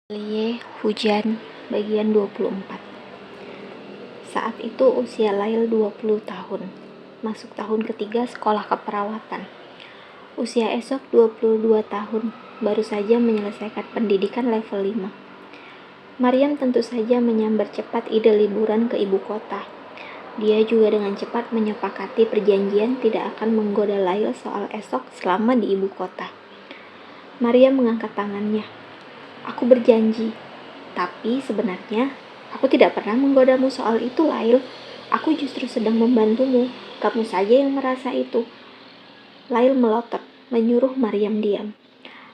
Lie Hujan bagian 24. Saat itu usia Lail 20 tahun, masuk tahun ketiga sekolah keperawatan. Usia esok 22 tahun, baru saja menyelesaikan pendidikan level 5. Maryam tentu saja menyambar cepat ide liburan ke ibu kota. Dia juga dengan cepat menyepakati perjanjian tidak akan menggoda Lail soal esok selama di ibu kota. Maryam mengangkat tangannya. Aku berjanji, tapi sebenarnya aku tidak pernah menggodamu soal itu, Lail. Aku justru sedang membantumu. Kamu saja yang merasa itu. Lail melotot, menyuruh Maryam diam.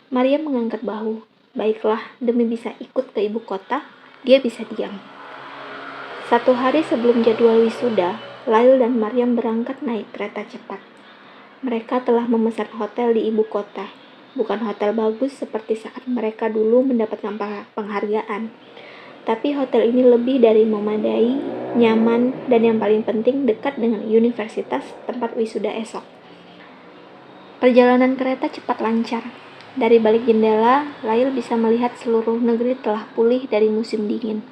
Maryam mengangkat bahu. Baiklah, demi bisa ikut ke ibu kota, dia bisa diam. 1 hari sebelum jadwal wisuda, Lail dan Maryam berangkat naik kereta cepat. Mereka telah memesan hotel di ibu kota. Bukan hotel bagus seperti saat mereka dulu mendapatkan penghargaan. Tapi hotel ini lebih dari memadai, nyaman, dan yang paling penting dekat dengan universitas tempat wisuda esok. Perjalanan kereta cepat lancar. Dari balik jendela, Lail bisa melihat seluruh negeri telah pulih dari musim dingin.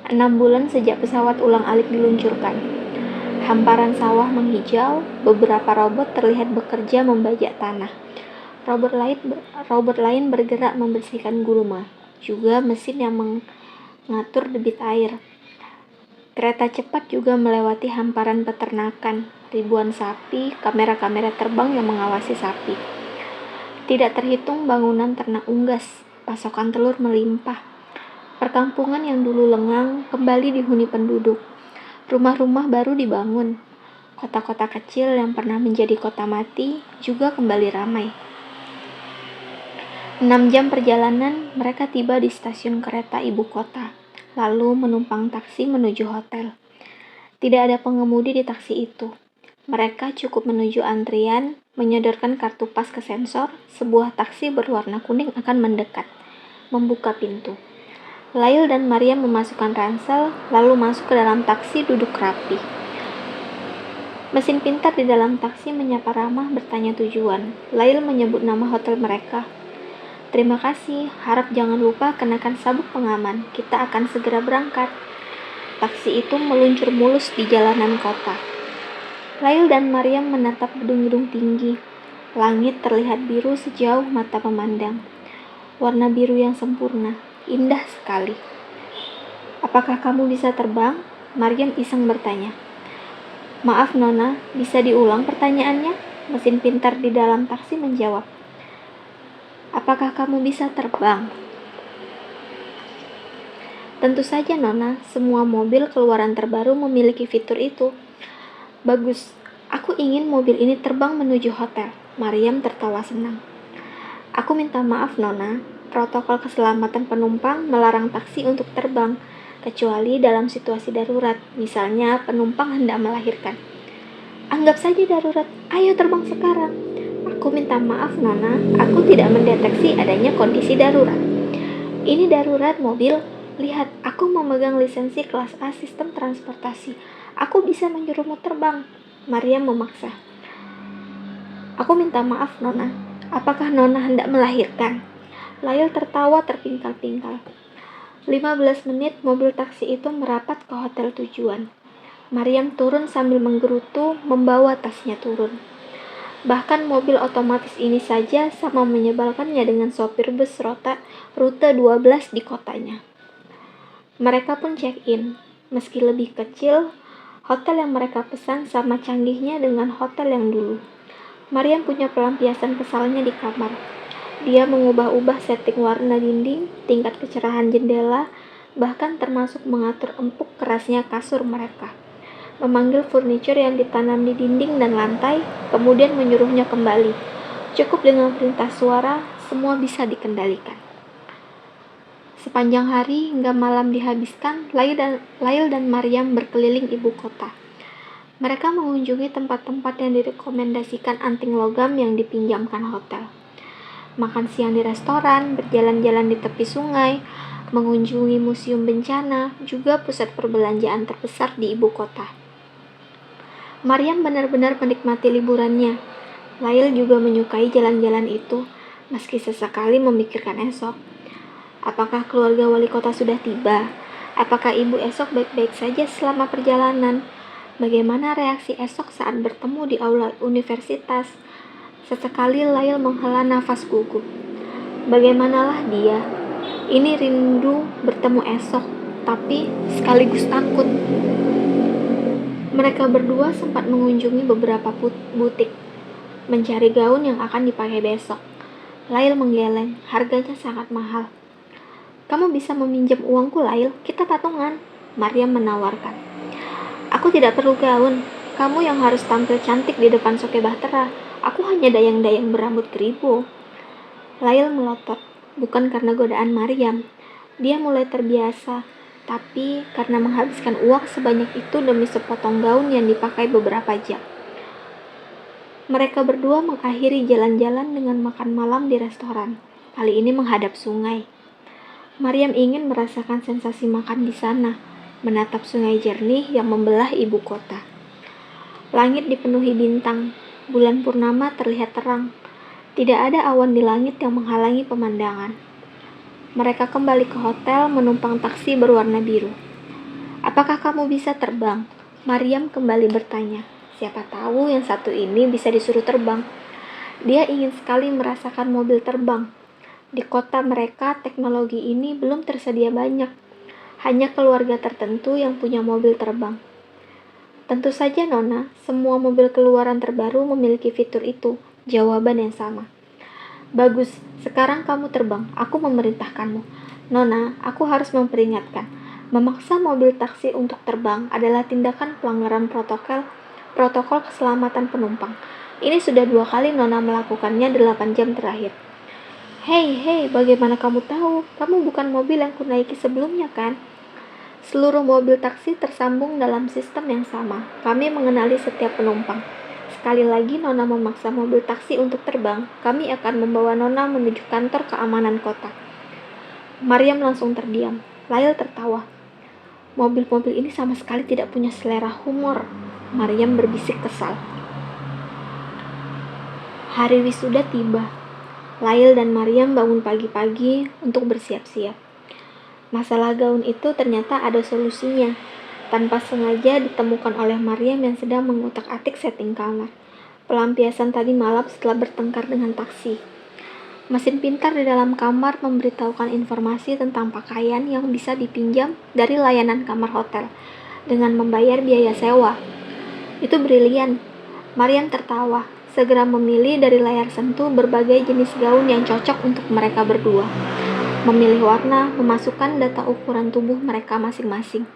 6 bulan sejak pesawat ulang-alik diluncurkan. Hamparan sawah menghijau, beberapa robot terlihat bekerja membajak tanah. Robot lain bergerak membersihkan gulma, juga mesin yang mengatur debit air. Kereta cepat juga melewati hamparan peternakan, ribuan sapi, kamera-kamera terbang yang mengawasi sapi. Tidak terhitung bangunan ternak unggas, pasokan telur melimpah. Perkampungan yang dulu lengang kembali dihuni penduduk. Rumah-rumah baru dibangun. Kota-kota kecil yang pernah menjadi kota mati juga kembali ramai. 6 jam perjalanan, mereka tiba di stasiun kereta ibu kota, lalu menumpang taksi menuju hotel. Tidak ada pengemudi di taksi itu. Mereka cukup menuju antrian, menyodorkan kartu pas ke sensor, sebuah taksi berwarna kuning akan mendekat, membuka pintu. Lail dan Maryam memasukkan ransel, lalu masuk ke dalam taksi duduk rapi. Mesin pintar di dalam taksi menyapa ramah bertanya tujuan. Lail menyebut nama hotel mereka. Terima kasih, harap jangan lupa kenakan sabuk pengaman, kita akan segera berangkat. Taksi itu meluncur mulus di jalanan kota. Lail dan Maryam menatap gedung-gedung tinggi. Langit terlihat biru sejauh mata memandang. Warna biru yang sempurna, indah sekali. Apakah kamu bisa terbang? Maryam iseng bertanya. Maaf Nona, bisa diulang pertanyaannya? Mesin pintar di dalam taksi menjawab. Apakah kamu bisa terbang? Tentu saja Nona, semua mobil keluaran terbaru memiliki fitur itu. Bagus, aku ingin mobil ini terbang menuju hotel. Maryam tertawa senang. Aku minta maaf Nona, protokol keselamatan penumpang melarang taksi untuk terbang, kecuali dalam situasi darurat, misalnya penumpang hendak melahirkan. Anggap saja darurat, ayo terbang sekarang. Aku minta maaf Nona, aku tidak mendeteksi adanya kondisi darurat. Ini darurat mobil, lihat aku memegang lisensi kelas A sistem transportasi. Aku bisa menyuruhmu terbang. Maryam memaksa. Aku minta maaf Nona, apakah Nona hendak melahirkan? Lail tertawa terpingkal-pingkal. 15 menit mobil taksi itu merapat ke hotel tujuan. Maryam turun sambil menggerutu, membawa tasnya turun. Bahkan mobil otomatis ini saja sama menyebalkannya dengan sopir bus rute 12 di kotanya. Mereka pun check-in. Meski lebih kecil, hotel yang mereka pesan sama canggihnya dengan hotel yang dulu. Maryam punya pelampiasan kesalnya di kamar. Dia mengubah-ubah setting warna dinding, tingkat kecerahan jendela, bahkan termasuk mengatur empuk kerasnya kasur mereka. Memanggil furniture yang ditanam di dinding dan lantai, kemudian menyuruhnya kembali. Cukup dengan perintah suara, semua bisa dikendalikan. Sepanjang hari hingga malam dihabiskan, Lail dan Maryam berkeliling ibu kota. Mereka mengunjungi tempat-tempat yang direkomendasikan anting logam yang dipinjamkan hotel. Makan siang di restoran, berjalan-jalan di tepi sungai, mengunjungi museum bencana, juga pusat perbelanjaan terbesar di ibu kota. Maryam benar-benar menikmati liburannya. Lail juga menyukai jalan-jalan itu, meski sesekali memikirkan esok. Apakah keluarga wali kota sudah tiba? Apakah ibu esok baik-baik saja selama perjalanan? Bagaimana reaksi esok saat bertemu di aula universitas? Sesekali Lail menghela nafas gugup. Bagaimanalah dia? Ini rindu bertemu esok, tapi sekaligus takut. Mereka berdua sempat mengunjungi beberapa butik, mencari gaun yang akan dipakai besok. Lail menggeleng, harganya sangat mahal. Kamu bisa meminjam uangku, Lail, kita patungan, Maryam menawarkan. Aku tidak perlu gaun, kamu yang harus tampil cantik di depan Soke Bahtera. Aku hanya dayang-dayang berambut keribu. Lail melotot, bukan karena godaan Maryam. Dia mulai terbiasa, tapi karena menghabiskan uang sebanyak itu demi sepotong gaun yang dipakai beberapa jam. Mereka berdua mengakhiri jalan-jalan dengan makan malam di restoran, kali ini menghadap sungai. Maryam ingin merasakan sensasi makan di sana, menatap sungai jernih yang membelah ibu kota. Langit dipenuhi bintang, bulan purnama terlihat terang. Tidak ada awan di langit yang menghalangi pemandangan. Mereka kembali ke hotel menumpang taksi berwarna biru. Apakah kamu bisa terbang? Maryam kembali bertanya. Siapa tahu yang satu ini bisa disuruh terbang. Dia ingin sekali merasakan mobil terbang. Di kota mereka, teknologi ini belum tersedia banyak. Hanya keluarga tertentu yang punya mobil terbang. Tentu saja, Nona, semua mobil keluaran terbaru memiliki fitur itu. Jawaban yang sama. Bagus, sekarang kamu terbang. Aku memerintahkanmu. Nona, aku harus memperingatkan. Memaksa mobil taksi untuk terbang adalah tindakan pelanggaran protokol keselamatan penumpang. Ini sudah 2 kali Nona melakukannya 8 jam terakhir. Hei, bagaimana kamu tahu? Kamu bukan mobil yang kunaiki sebelumnya, kan? Seluruh mobil taksi tersambung dalam sistem yang sama. Kami mengenali setiap penumpang. Sekali lagi Nona memaksa mobil taksi untuk terbang, kami akan membawa Nona menuju kantor keamanan kota. Maryam langsung terdiam. Lail tertawa. Mobil-mobil ini sama sekali tidak punya selera humor. Maryam berbisik kesal. Hari wisuda tiba. Lail dan Maryam bangun pagi-pagi untuk bersiap-siap. Masalah gaun itu ternyata ada solusinya. Tanpa sengaja ditemukan oleh Maryam yang sedang mengutak-atik setting kamar. Pelampiasan tadi malam setelah bertengkar dengan taksi. Mesin pintar di dalam kamar memberitahukan informasi tentang pakaian yang bisa dipinjam dari layanan kamar hotel dengan membayar biaya sewa. Itu brilian. Maryam tertawa. Segera memilih dari layar sentuh berbagai jenis gaun yang cocok untuk mereka berdua. Memilih warna, memasukkan data ukuran tubuh mereka masing-masing.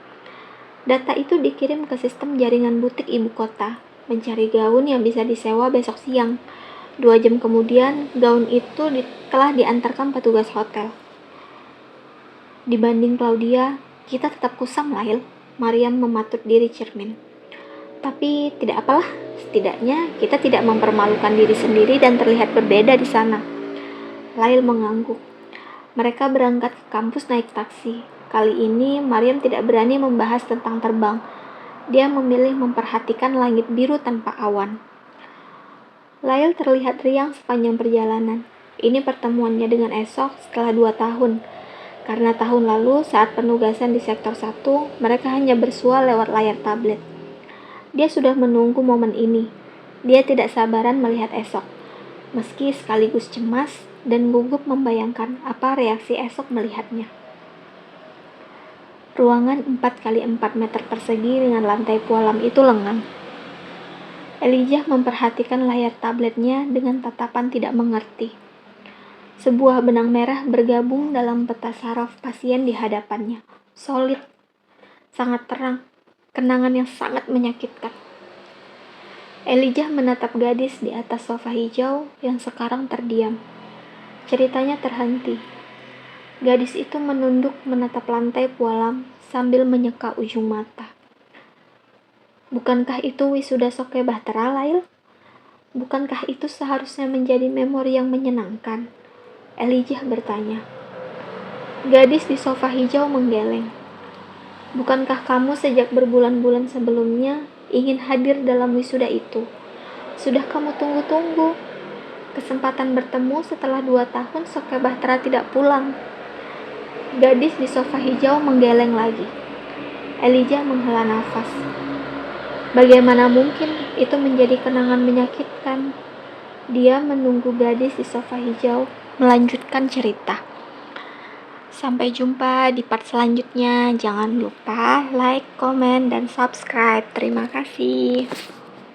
Data itu dikirim ke sistem jaringan butik ibu kota, mencari gaun yang bisa disewa besok siang. 2 jam kemudian, gaun itu telah diantarkan petugas hotel. Dibanding Claudia, kita tetap kusam, Lail. Maryam mematut diri cermin. Tapi tidak apalah, setidaknya kita tidak mempermalukan diri sendiri dan terlihat berbeda di sana. Lail mengangguk. Mereka berangkat ke kampus naik taksi. Kali ini Maryam tidak berani membahas tentang terbang. Dia memilih memperhatikan langit biru tanpa awan. Lail terlihat riang sepanjang perjalanan. Ini pertemuannya dengan esok setelah 2 tahun. Karena tahun lalu saat penugasan di sektor 1, mereka hanya bersua lewat layar tablet. Dia sudah menunggu momen ini. Dia tidak sabaran melihat esok. Meski sekaligus cemas dan gugup membayangkan apa reaksi esok melihatnya. Ruangan 4x4 meter persegi dengan lantai pualam itu lengang. Elijah memperhatikan layar tabletnya dengan tatapan tidak mengerti. Sebuah benang merah bergabung dalam peta saraf pasien di hadapannya. Solid, sangat terang, kenangan yang sangat menyakitkan. Elijah menatap gadis di atas sofa hijau yang sekarang terdiam. Ceritanya terhenti. Gadis itu menunduk menatap lantai pualam sambil menyeka ujung mata. Bukankah itu wisuda Soke Bahtera, Lail? Bukankah itu seharusnya menjadi memori yang menyenangkan? Elijah bertanya. Gadis di sofa hijau menggeleng. Bukankah kamu sejak berbulan-bulan sebelumnya ingin hadir dalam wisuda itu? Sudah kamu tunggu-tunggu. Kesempatan bertemu setelah 2 tahun Soke Bahtera tidak pulang. Gadis di sofa hijau menggeleng lagi. Elijah menghela nafas. Bagaimana mungkin itu menjadi kenangan menyakitkan? Dia menunggu gadis di sofa hijau melanjutkan cerita. Sampai jumpa di part selanjutnya. Jangan lupa like, komen, dan subscribe. Terima kasih.